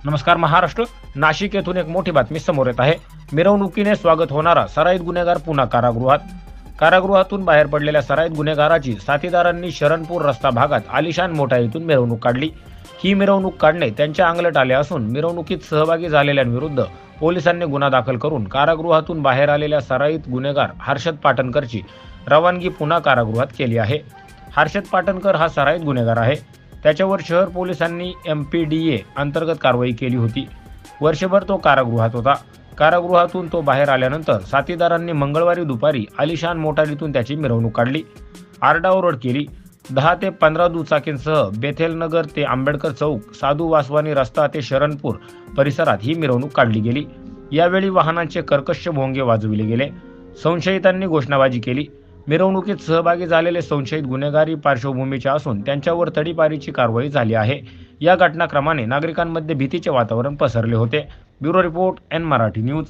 नमस्कार महाराष्ट्र. नाशिक येथून एक मोठी बातमी समोर येत आहे. मिरवणुकीने स्वागत होणारा सराईत गुन्हेगार पुन्हा कारागृहात. कारागृहातून बाहेर पडलेल्या सराईत गुन्हेगाराची साथीदारांनी शरणपूर रस्ता भागात आलिशान मोटारीतून मिरवणूक काढली. ही मिरवणूक काढणे त्यांच्या अंगलट आले असून मिरवणुकीत सहभागी झालेल्यांविरुद्ध पोलिसांनी गुन्हा दाखल करून कारागृहातून बाहेर आलेल्या सराईत गुन्हेगार हर्षद पाटणकरची रवानगी पुन्हा कारागृहात केली आहे. हर्षद पाटणकर हा सराईत गुन्हेगार आहे. त्याच्यावर शहर पोलिसांनी MPDA अंतर्गत कारवाई केली होती. वर्षभर तो कारागृहात होता. कारागृहातून तो बाहेर आल्यानंतर साथीदारांनी मंगळवारी दुपारी आलिशान मोटारीतून त्याची मिरवणूक काढली. आरडाओरड केली. 10 ते 15 दुचाकींसह बेथेलनगर ते आंबेडकर चौक, साधू वासवानी रस्ता ते शरणपूर परिसरात ही मिरवणूक काढली गेली. यावेळी वाहनांचे कर्कश भोंगे वाजविले गेले. संशयितांनी घोषणाबाजी केली. मिरवणुकीत सहभागी झालेले संशयित गुन्हेगारी पार्श्वभूमीचे असून त्यांच्यावर तडीपारीची कारवाई झाली आहे. या घटनाक्रमाने नागरिकांमध्ये भीतीचे वातावरण पसरले होते. Bureau report, N Marathi news.